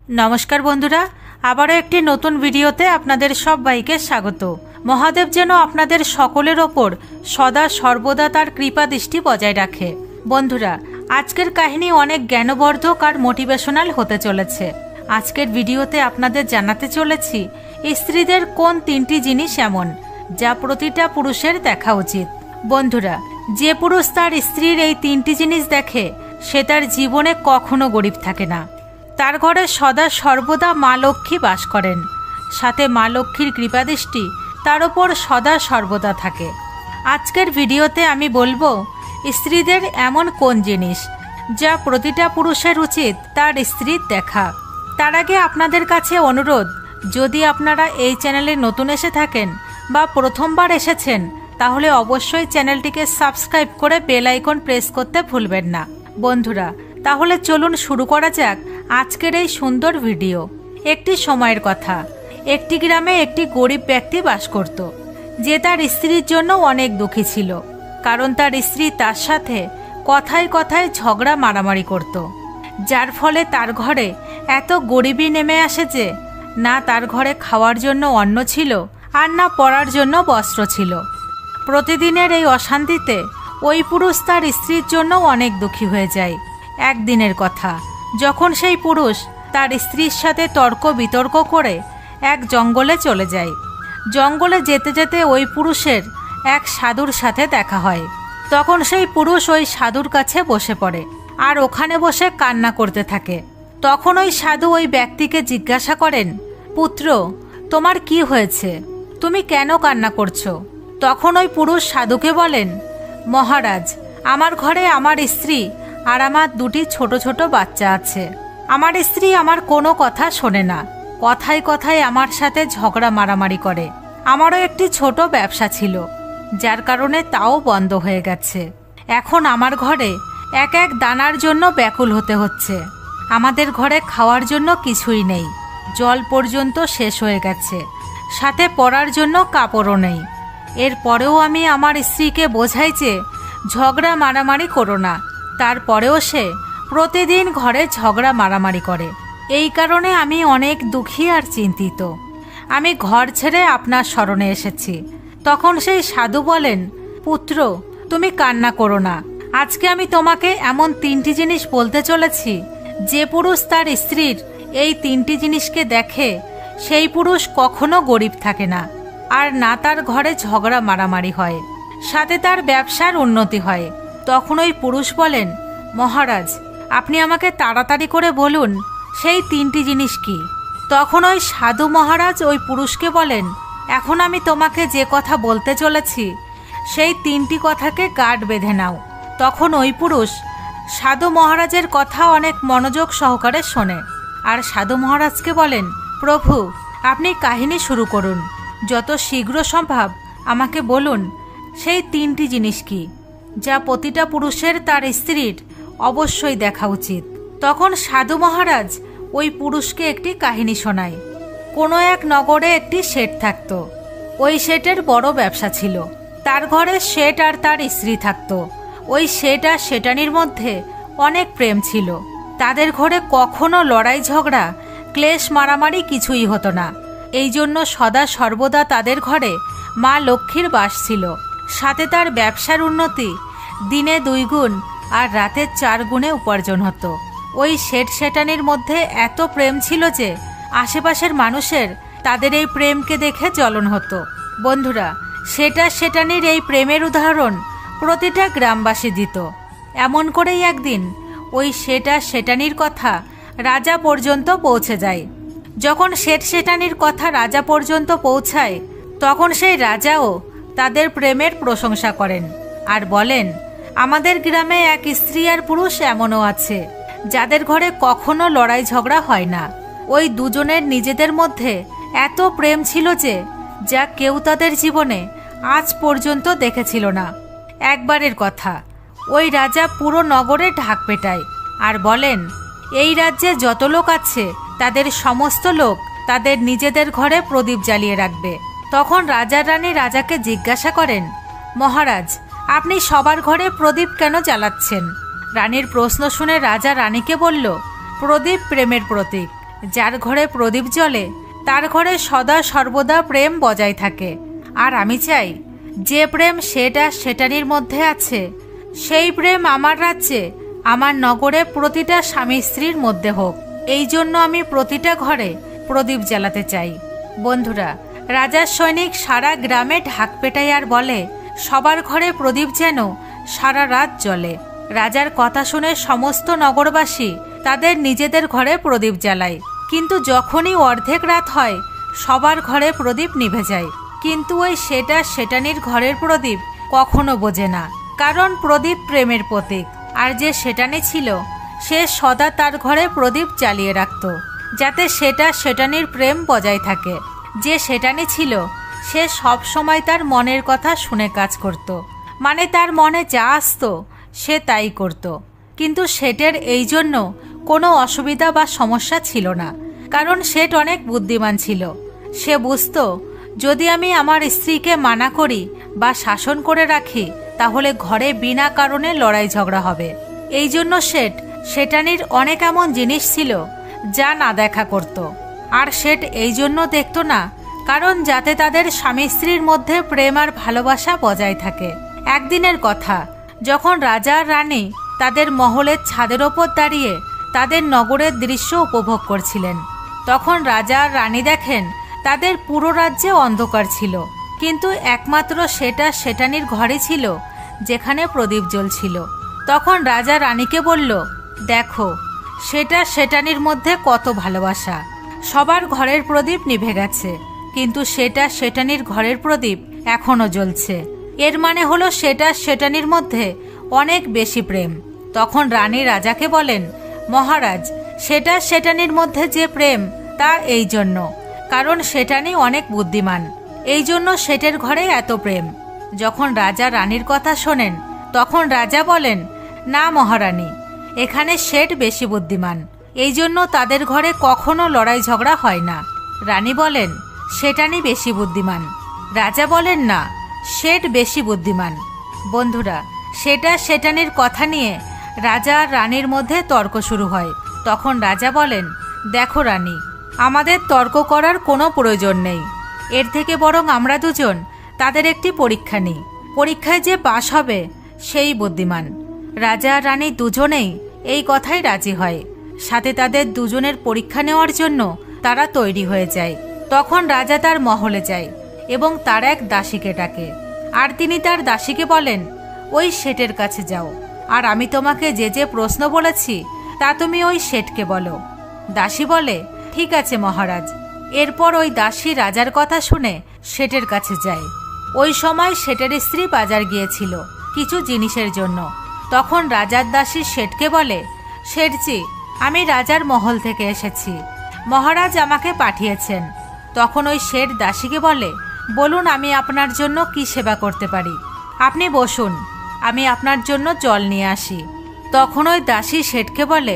নমস্কার বন্ধুরা, আবারও একটি নতুন ভিডিওতে আপনাদের সবাইকে স্বাগত। মহাদেব যেন আপনাদের সকলের ওপর সদা সর্বদা তার কৃপা দৃষ্টি বজায় রাখে। বন্ধুরা, আজকের কাহিনী অনেক জ্ঞানবর্ধক আর মোটিভেশনাল হতে চলেছে। আজকের ভিডিওতে আপনাদের জানাতে চলেছি স্ত্রীদের কোন তিনটি জিনিস এমন যা প্রতিটা পুরুষের দেখা উচিত। বন্ধুরা, যে পুরুষ তার স্ত্রীর এই তিনটি জিনিস দেখে সে তার জীবনে কখনো গরিব থাকে না। তার ঘরে সদা সর্বদা মা লক্ষ্মী বাস করেন, সাথে মা লক্ষ্মীর কৃপাদৃষ্টি তার ওপর সদা সর্বদা থাকে। আজকের ভিডিওতে আমি বলবো স্ত্রীদের এমন কোন জিনিস যা প্রতিটা পুরুষের উচিত তার স্ত্রীর দেখা। তার আগে আপনাদের কাছে অনুরোধ, যদি আপনারা এই চ্যানেলে নতুন এসে থাকেন বা প্রথমবার এসেছেন তাহলে অবশ্যই চ্যানেলটিকে সাবস্ক্রাইব করে বেল আইকন প্রেস করতে ভুলবেন না। বন্ধুরা, তাহলে চলুন শুরু করা যাক আজকের এই সুন্দর ভিডিও। একটি সময়ের কথা, একটি গ্রামে একটি গরিব ব্যক্তি বাস করত, যে তার স্ত্রীর জন্য অনেক দুঃখী ছিল, কারণ তার স্ত্রী তার সাথে কথায় কথায় ঝগড়া মারামারি করত, যার ফলে তার ঘরে এত গরিবী নেমে আসে যে না তার ঘরে খাওয়ার জন্য অন্ন ছিল আর না পরার জন্য বস্ত্র ছিল। প্রতিদিনের এই অশান্তিতে ওই পুরুষ তার স্ত্রীর জন্য অনেক দুঃখী হয়ে যায়। একদিনের কথা, যখন সেই পুরুষ তার স্ত্রীর সাথে তর্ক বিতর্ক করে এক জঙ্গলে চলে যায়। জঙ্গলে যেতে যেতে ওই পুরুষের এক সাধুর সাথে দেখা হয়। তখন সেই পুরুষ ওই সাধুর কাছে বসে পড়ে আর ওখানে বসে কান্না করতে থাকে। তখন ওই সাধু ওই ব্যক্তিকে জিজ্ঞাসা করেন, পুত্র, তোমার কি হয়েছে? তুমি কেন কান্না করছো? তখন ওই পুরুষ সাধুকে বলেন, মহারাজ, আমার ঘরে আমার স্ত্রী আর আমার দুটি ছোট ছোট বাচ্চা আছে। আমার স্ত্রী আমার কোনো কথা শোনে না, কথায় কথায় আমার সাথে ঝগড়া মারামারি করে। আমারও একটি ছোট ব্যবসা ছিল, যার কারণে তাও বন্ধ হয়ে গেছে। এখন আমার ঘরে এক এক দানার জন্য ব্যাকুল হতে হচ্ছে। আমাদের ঘরে খাওয়ার জন্য কিছুই নেই, জল পর্যন্ত শেষ হয়ে গেছে, সাথে পরার জন্য কাপড়ও নেই। এরপরেও আমি আমার স্ত্রীকে বোঝাই যে ঝগড়া মারামারি করো না, তারপরেও সে প্রতিদিন ঘরে ঝগড়া মারামারি করে। এই কারণে আমি অনেক দুঃখী আর চিন্তিত। আমি ঘর ছেড়ে আপনার শরণে এসেছি। তখন সেই সাধু বলেন, পুত্র, তুমি কান্না করো না। আজকে আমি তোমাকে এমন তিনটি জিনিস বলতে চলেছি, যে পুরুষ তার স্ত্রীর এই তিনটি জিনিসকে দেখে সেই পুরুষ কখনো গরিব থাকে না, আর না তার ঘরে ঝগড়া মারামারি হয়, সাথে তার ব্যবসার উন্নতি হয়। তখন ওই পুরুষ বলেন, মহারাজ, আপনি আমাকে তাড়াতাড়ি করে বলুন সেই তিনটি জিনিস কি। তখন ওই সাধু মহারাজ ওই পুরুষকে বলেন, এখন আমি তোমাকে যে কথা বলতে চলেছি সেই তিনটি কথাকে গাঁট বেঁধে নাও। তখন ওই পুরুষ সাধু মহারাজের কথা অনেক মনোযোগ সহকারে শোনে আর সাধু মহারাজকে বলেন, প্রভু, আপনি কাহিনী শুরু করুন। যত শীঘ্র সম্ভব আমাকে বলুন সেই তিনটি জিনিস কি যা প্রতিটা পুরুষের তার স্ত্রীর অবশ্যই দেখা উচিত। তখন সাধু মহারাজ ওই পুরুষকে একটি কাহিনী শোনায়। কোনো এক নগরে একটি শেঠ থাকত। ওই শেঠের বড় ব্যবসা ছিল। তার ঘরে শেঠ আর তার স্ত্রী থাকত। ওই শেঠ আর শেঠানির মধ্যে অনেক প্রেম ছিল। তাদের ঘরে কখনো লড়াই ঝগড়া ক্লেশ মারামারি কিছুই হতো না। এই জন্য সদা সর্বদা তাদের ঘরে মা লক্ষ্মীর বাস ছিল, সাথে তার ব্যবসার উন্নতি দিনে 2 গুণ আর রাতে 4 গুণে উপার্জন হতো। ওই শেঠ শেঠানির মধ্যে এত প্রেম ছিল যে আশেপাশের মানুষের তাদের এই প্রেমকে দেখে জ্বলন হতো। বন্ধুরা, শেঠ আর শেঠানির এই প্রেমের উদাহরণ প্রতিটা গ্রামবাসী দিত। এমন করেই একদিন ওই শেঠ আর শেঠানির কথা রাজা পর্যন্ত পৌঁছে যায়। যখন শেঠ শেঠানির কথা রাজা পর্যন্ত পৌঁছায় তখন সেই রাজাও তাদের প্রেমের প্রশংসা করেন আর বলেন, আমাদের গ্রামে এক স্ত্রী আর পুরুষ এমনও আছে যাদের ঘরে কখনো লড়াই ঝগড়া হয় না। ওই দুজনের নিজেদের মধ্যে এত প্রেম ছিল যে যা কেউ তাদের জীবনে আজ পর্যন্ত দেখেছিল না। একবারের কথা, ওই রাজা পুরো নগরে ঢাক পেটায় আর বলেন, এই রাজ্যে যত লোক আছে তাদের সমস্ত লোক তাদের নিজেদের ঘরে প্রদীপ জ্বালিয়ে রাখবে। তখন রাজা রানী রাজাকে জিজ্ঞাসা করেন, মহারাজ, আপনি সবার ঘরে প্রদীপ কেন জ্বালাচ্ছেন? রানীর প্রশ্ন শুনে রাজা রানীকে বলল, প্রদীপ প্রেমের প্রতীক। যার ঘরে প্রদীপ জ্বলে তার ঘরে সদা সর্বদা প্রেম বজায় থাকে। আর আমি চাই যে প্রেম সেটানির মধ্যে আছে সেই প্রেম আমার রাজ্যে, আমার নগরে প্রতিটা স্বামী স্ত্রীর মধ্যে হোক। এই জন্য আমি প্রতিটা ঘরে প্রদীপ জ্বালাতে চাই। বন্ধুরা, রাজার সৈনিক সারা গ্রামে ঢাক পেটায় আর বলে সবার ঘরে প্রদীপ যেন সারা রাত জ্বলে। রাজার কথা শুনে সমস্ত নগরবাসী তাদের নিজেদের ঘরে প্রদীপ জ্বালায়। কিন্তু যখনই অর্ধেক রাত হয় সবার ঘরে প্রদীপ নিভে যায়। কিন্তু ওই সেটানির ঘরের প্রদীপ কখনো বোঝে না, কারণ প্রদীপ প্রেমের প্রতীক। আর যে সেটানি ছিল সে সদা তার ঘরে প্রদীপ জ্বালিয়ে রাখত, যাতে সেটানির প্রেম বজায় থাকে। যে সেটানি ছিল সে সব সময় তার মনের কথা শুনে কাজ করত, মানে তার মনে যা আসতো সে তাই করত। কিন্তু সেটের এই জন্য কোনো অসুবিধা বা সমস্যা ছিল না, কারণ সেট অনেক বুদ্ধিমান ছিল। সে বুঝতো যদি আমি আমার স্ত্রীকে মানা করি বা শাসন করে রাখি তাহলে ঘরে বিনা কারণে লড়াই ঝগড়া হবে। এই জন্য সেটানির অনেক এমন জিনিস ছিল যা না দেখা করত। আর সেট এই জন্য দেখত না, কারণ যাতে তাদের স্বামী স্ত্রীর মধ্যে প্রেম আর ভালোবাসা বজায় থাকে। একদিনের কথা, যখন রাজা আর রানী তাদের মহলের ছাদের ওপর দাঁড়িয়ে তাদের নগরের দৃশ্য উপভোগ করছিলেন, তখন রাজা আর রানী দেখেন তাদের পুরো রাজ্যে অন্ধকার ছিল, কিন্তু একমাত্র সেটানির ঘরে ছিল যেখানে প্রদীপ জ্বলছিল। তখন রাজা রানীকে বলল, দেখো সেটানির মধ্যে কত ভালোবাসা। সবার ঘরের প্রদীপ নিভে গেছে, কিন্তু সেটানির ঘরের প্রদীপ এখনো জ্বলছে। এর মানে হলো সেটানির মধ্যে অনেক বেশি প্রেম। তখন রানী রাজাকে বলেন, মহারাজ, সেটানির মধ্যে যে প্রেম তা এই জন্য কারণ সেটানি অনেক বুদ্ধিমান, এই জন্য সেটের ঘরে এত প্রেম। যখন রাজা রানীর কথা শোনেন তখন রাজা বলেন, না মহারানী, এখানে সেট বেশি বুদ্ধিমান, এই জন্য তাদের ঘরে কখনো লড়াই ঝগড়া হয় না। রানী বলেন, সেটানি বেশি বুদ্ধিমান। রাজা বলেন, না, সেট বেশি বুদ্ধিমান। বন্ধুরা, সেটানির কথা নিয়ে রাজা আর রানীর মধ্যে তর্ক শুরু হয়। তখন রাজা বলেন, দেখো রানী, আমাদের তর্ক করার কোনো প্রয়োজন নেই। এর থেকে বরং আমরা দুজন তাদের একটি পরীক্ষা নিই। পরীক্ষায় যে পাশ হবে সেই বুদ্ধিমান। রাজা আর রানী দুজনেই এই কথাই রাজি হয়। সাথে তাদের দুজনের পরীক্ষা নেওয়ার জন্য তারা তৈরি হয়ে যায়। তখন রাজা তার মহলে যায় এবং তার এক দাসীকে ডাকে। আর তিনি তার দাসীকে বলেন, ওই শেঠের কাছে যাও, আর আমি তোমাকে যে যে প্রশ্ন বলেছি তা তুমি ওই শেঠকে বলো। দাসী বলে, ঠিক আছে মহারাজ। এরপর ওই দাসী রাজার কথা শুনে শেঠের কাছে যায়। ওই সময় শেঠের স্ত্রী বাজার গিয়েছিল কিছু জিনিসের জন্য। তখন রাজার দাসী শেঠকে বলে, শেঠজি, আমি রাজার মহল থেকে এসেছি, মহারাজ আমাকে পাঠিয়েছেন। তখন ওই শেঠ দাসীকে বলে, বলুন আমি আপনার জন্য কি সেবা করতে পারি। আপনি বসুন, আমি আপনার জন্য জল নিয়ে আসি। তখন ওই দাসী শেঠকে বলে,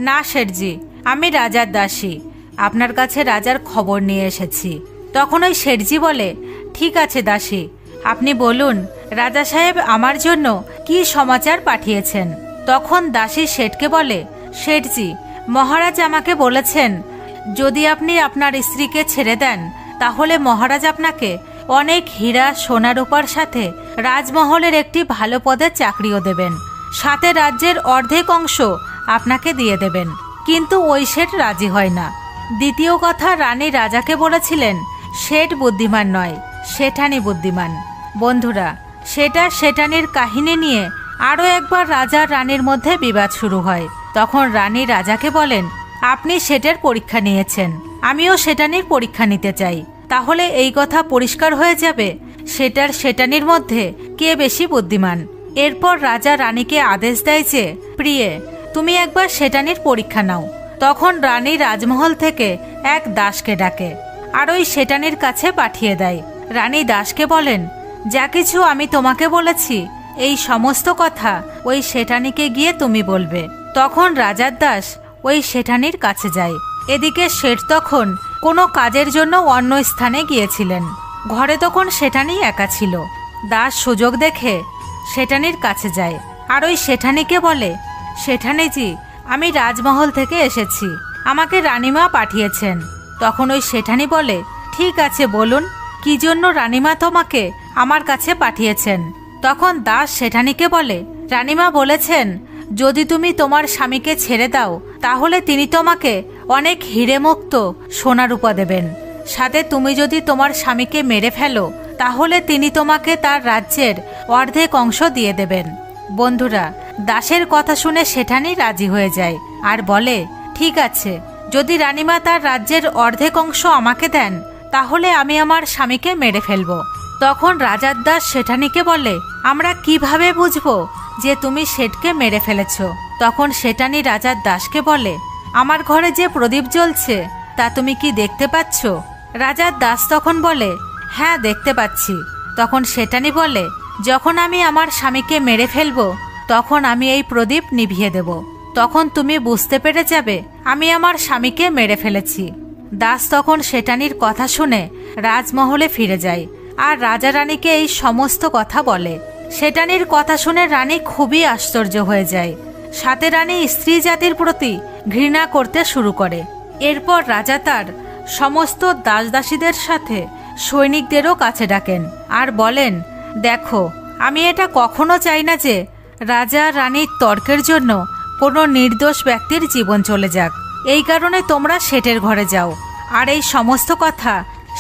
না শেঠজি, আমি রাজার দাসী, আপনার কাছে রাজার খবর নিয়ে এসেছি। তখন ওই শেঠজি বলে, ঠিক আছে দাসী, আপনি বলুন রাজা সাহেব আমার জন্য কি সমাচার পাঠিয়েছেন। তখন দাসী শেঠকে বলে, শেঠজি, মহারাজ আমাকে বলেছেন যদি আপনি আপনার স্ত্রীকে ছেড়ে দেন তাহলে মহারাজ আপনাকে অনেক হীরা সোনা রূপার সাথে রাজমহলের একটি ভালো পদে চাকরিও দেবেন, সাথে রাজ্যের অর্ধেক অংশ আপনাকে দিয়ে দেবেন। কিন্তু ওই শেঠ রাজি হয় না। দ্বিতীয় কথা, রানী রাজাকে বলেছিলেন শেঠ বুদ্ধিমান নয়, সেটানি বুদ্ধিমান। বন্ধুরা, সেটানির কাহিনী নিয়ে আরও একবার রাজা রানীর মধ্যে বিবাদ শুরু হয়। তখন রানী রাজাকে বলেন, আপনি শেঠের পরীক্ষা নিয়েছেন, আমিও সেটানির পরীক্ষা নিতে চাই। তাহলে এই কথা পরিষ্কার হয়ে যাবে সেটানির মধ্যে কে বেশি বুদ্ধিমান। এরপর রাজা রানীকে আদেশ দেয় যে, প্রিয়ে, তুমি একবার সেটানির পরীক্ষা নাও। তখন রানী রাজমহল থেকে এক দাসকে ডাকে আর ওই সেটানির কাছে পাঠিয়ে দেয়। রানী দাসকে বলেন, যা কিছু আমি তোমাকে বলেছি এই সমস্ত কথা ওই সেটানিকে গিয়ে তুমি বলবে। তখন রাজার দাস ওই সেটানির কাছে যায়। এদিকে শেঠ তখন কোনো কাজের জন্য অন্য স্থানে গিয়েছিলেন। ঘরে তখন সেটানি একা ছিল। দাস সুযোগ দেখে সেটানির কাছে যায় আর ওই সেটানিকে বলে, সেটানিজি, আমি রাজমহল থেকে এসেছি, আমাকে রানীমা পাঠিয়েছেন। তখন ওই শেঠানি বলে, ঠিক আছে, বলুন কি জন্য রানীমা তোমাকে আমার কাছে পাঠিয়েছেন। তখন দাস শেঠানিকে বলে, রানীমা বলেছেন যদি তুমি তোমার স্বামীকে ছেড়ে দাও তাহলে তিনি তোমাকে অনেক হিরে মুক্ত সোনা রূপা দেবেন। সাথে তুমি যদি তোমার স্বামীকে মেরে ফেলো তাহলে তিনি তোমাকে তার রাজ্যের অর্ধেক অংশ দিয়ে দেবেন। বন্ধুরা, দাসের কথা শুনে শেঠানি রাজি হয়ে যায় আর বলে, ঠিক আছে, যদি রানীমা তার রাজ্যের অর্ধেক অংশ আমাকে দেন তাহলে আমি আমার স্বামীকে মেরে ফেলব। তখন রাজার দাস শেঠানিকে বলে, আমরা কিভাবে বুঝবো যে তুমি শেঠকে মেরে ফেলেছ? তখন শেঠানি রাজার দাসকে বলে, আমার ঘরে যে প্রদীপ জ্বলছে তা তুমি কি দেখতে পাচ্ছ? রাজার দাস তখন বলে, হ্যাঁ দেখতে পাচ্ছি। তখন শেঠানি বলে, যখন আমি আমার স্বামীকে মেরে ফেলবো তখন আমি এই প্রদীপ নিভিয়ে দেব। তখন তুমি বুঝতে পেরে যাবে আমি আমার স্বামীকে মেরে ফেলেছি। দাস তখন শেঠানির কথা শুনে রাজমহলে ফিরে যায় আর রাজা রানীকে এই সমস্ত কথা বলে। শেঠানির কথা শুনে রানী খুবই আশ্চর্য হয়ে যায়। সাথে রানী স্ত্রী জাতির প্রতি ঘৃণা করতে শুরু করে। এরপর রাজা তার সমস্ত দাসদাসীদের সাথে সৈনিকদেরও কাছে ডাকেন আর বলেন, দেখো, আমি এটা কখনো চাই না যে রাজা রানীর তর্কের জন্য কোনো নির্দোষ ব্যক্তির জীবন চলে যাক। এই কারণে তোমরা শেঠের ঘরে যাও আর এই সমস্ত কথা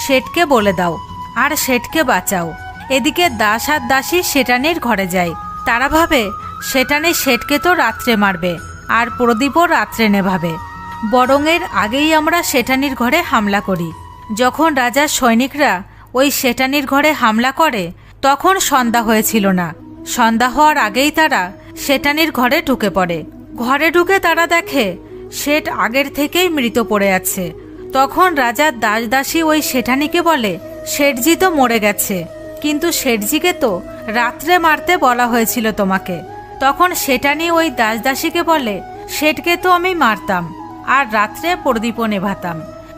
শেঠকে বলে দাও আর শেঠকে বাঁচাও। এদিকে দাস আর দাসী শেঠানির ঘরে যায়। তারা ভাবে শেঠানি শেঠকে তো রাত্রে মারবে আর প্রদীপও রাত্রে নেভাবে, বরং এর আগেই আমরা শেঠানির ঘরে হামলা করি। যখন রাজার সৈনিকরা ওই শেঠানির ঘরে হামলা করে তখন সন্ধ্যা হয়েছিল না। সন্ধ্যা হওয়ার আগেই তারা শেঠানির ঘরে ঢুকে পড়ে। ঘরে ঢুকে তারা দেখে শেঠ আগের থেকেই মৃত পড়ে আছে। তখন রাজার দাসদাসী ওই শেঠানিকে বলে, শেঠজি তো মরে গেছে, কিন্তু শেঠজিকে তো রাত্রে মারতে বলা হয়েছিল তোমাকে। তখন শেঠানি ওই দাসদাসীকে বলে, শেঠকে তো আমি মারতাম আর রাত্রে প্রদীপও নেভাতাম,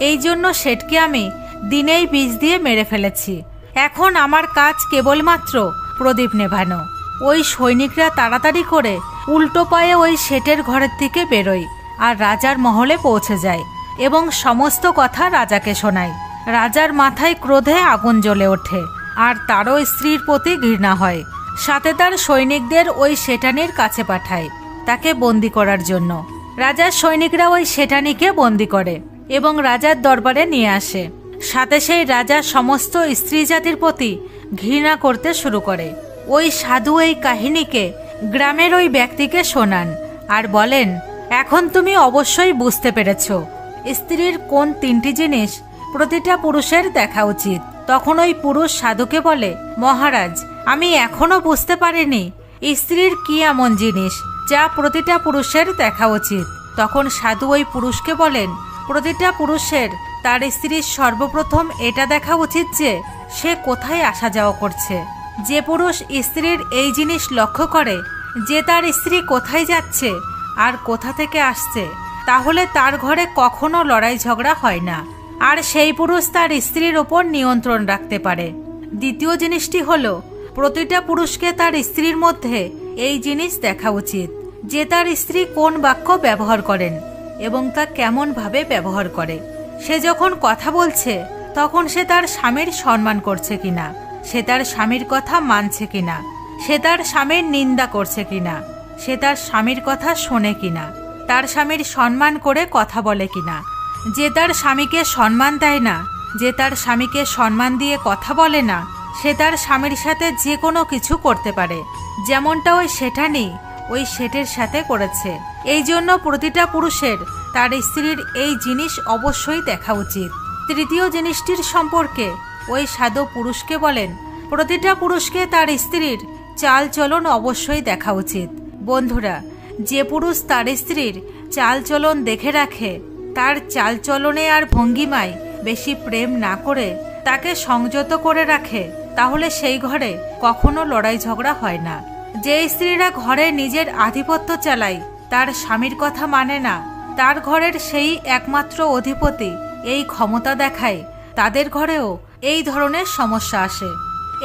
এই জন্য শেঠকে আমি দিনেই বিষ দিয়ে মেরে ফেলেছি। এখন আমার কাজ কেবলমাত্র প্রদীপ নেভানো। ওই সৈনিকরা তাড়াতাড়ি করে উল্টো পায়ে ওই শেঠের ঘরের থেকে বেরোয় আর রাজার মহলে পৌঁছে যায় এবং সমস্ত কথা রাজাকে শোনায়। রাজার মাথায় ক্রোধে আগুন জ্বলে ওঠে আর তারও স্ত্রীর প্রতি ঘৃণা হয়। সাথে তার সৈনিকদের ওই শেঠানির কাছে পাঠায় তাকে বন্দি করার জন্য। রাজার সৈনিকরা ওই শেঠানিকে বন্দি করে এবং রাজার দরবারে নিয়ে আসে। সাথে সেই রাজা সমস্ত স্ত্রী জাতির প্রতি ঘৃণা করতে শুরু করে। ওই সাধু এই কাহিনীকে গ্রামের ওই ব্যক্তিকে শোনান আর বলেন, এখন তুমি অবশ্যই বুঝতে পেরেছ স্ত্রীর কোন তিনটি জিনিস প্রতিটা পুরুষের দেখা উচিত। তখন ওই পুরুষ সাধুকে বলে, মহারাজ, আমি এখনো বুঝতে পারিনি স্ত্রীর কি এমন জিনিস যা প্রতিটা পুরুষের দেখা উচিত। তখন সাধু ওই পুরুষকে বলেন, প্রতিটা পুরুষের তার স্ত্রীর সর্বপ্রথম এটা দেখা উচিত যে সে কোথায় আসা যাওয়া করছে। যে পুরুষ স্ত্রীর এই জিনিস লক্ষ্য করে যে তার স্ত্রী কোথায় যাচ্ছে আর কোথা থেকে আসছে, তাহলে তার ঘরে কখনো লড়াই ঝগড়া হয় না আর সেই পুরুষ তার স্ত্রীর ওপর নিয়ন্ত্রণ রাখতে পারে। দ্বিতীয় জিনিসটি হলো, প্রতিটা পুরুষকে তার স্ত্রীর মধ্যে এই জিনিস দেখা উচিত যে তার স্ত্রী কোন বাক্য ব্যবহার করেন এবং তা কেমনভাবে ব্যবহার করে। সে যখন কথা বলছে তখন সে তার স্বামীর সম্মান করছে কিনা, সে তার স্বামীর কথা মানছে কিনা, সে তার স্বামীর নিন্দা করছে কিনা, সে তার স্বামীর কথা শোনে কিনা, তার স্বামীর সম্মান করে কথা বলে কিনা। যে তার স্বামীকে সম্মান দেয় না, যে তার স্বামীকে সম্মান দিয়ে কথা বলে না, সে তার স্বামীর সাথে যে কোনো কিছু করতে পারে, যেমনটা ওই শেঠানি ওই শেঠের সাথে করেছে। এই জন্য প্রতিটা পুরুষের তার স্ত্রীর এই জিনিস অবশ্যই দেখা উচিত। তৃতীয় জিনিসটির সম্পর্কে ওই সাধু পুরুষকে বলেন, প্রতিটা পুরুষকে তার স্ত্রীর চাল চলন অবশ্যই দেখা উচিত। বন্ধুরা, যে পুরুষ তার স্ত্রীর চাল চলন দেখে রাখে, তার চাল চলনে আর ভঙ্গিমায় বেশি প্রেম না করে তাকে সংযত করে রাখে, তাহলে সেই ঘরে কখনো লড়াই ঝগড়া হয় না। যে স্ত্রীরা ঘরে নিজের আধিপত্য চালায়, তার স্বামীর কথা মানে না, তার ঘরের সেই একমাত্র অধিপতি এই ক্ষমতা দেখায়, তাদের ঘরেও এই ধরনের সমস্যা আসে।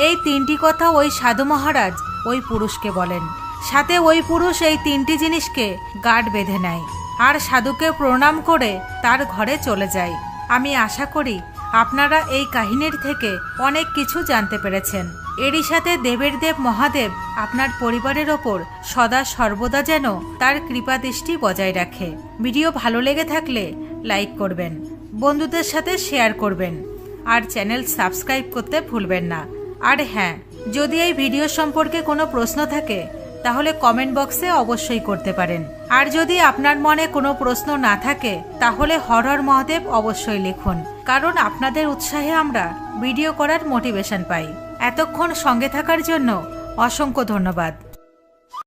এই তিনটি কথা ওই সাধু মহারাজ ওই পুরুষকে বলেন। সাথে ওই পুরুষ এই তিনটি জিনিসকে গাঁট বেঁধে নেয় আর সাধুকে প্রণাম করে তার ঘরে চলে যায়। আমি আশা করি আপনারা এই কাহিনীর থেকে অনেক কিছু জানতে পেরেছেন। এরই সাথে দেবের দেব মহাদেব আপনার পরিবারের ওপর সদা সর্বদা যেন তার কৃপা দৃষ্টি বজায় রাখে। ভিডিও ভালো লেগে থাকলে লাইক করবেন, বন্ধুদের সাথে শেয়ার করবেন আর চ্যানেল সাবস্ক্রাইব করতে ভুলবেন না। আর হ্যাঁ, যদি এই ভিডিও সম্পর্কে কোনো প্রশ্ন থাকে তাহলে কমেন্ট বক্সে অবশ্যই করতে পারেন। আর যদি আপনার মনে কোনো প্রশ্ন না থাকে তাহলে হর হর মহাদেব অবশ্যই লিখুন, কারণ আপনাদের উৎসাহে আমরা ভিডিও করার মোটিভেশন পাই। এতক্ষণ সঙ্গে থাকার জন্য অসংখ্য ধন্যবাদ।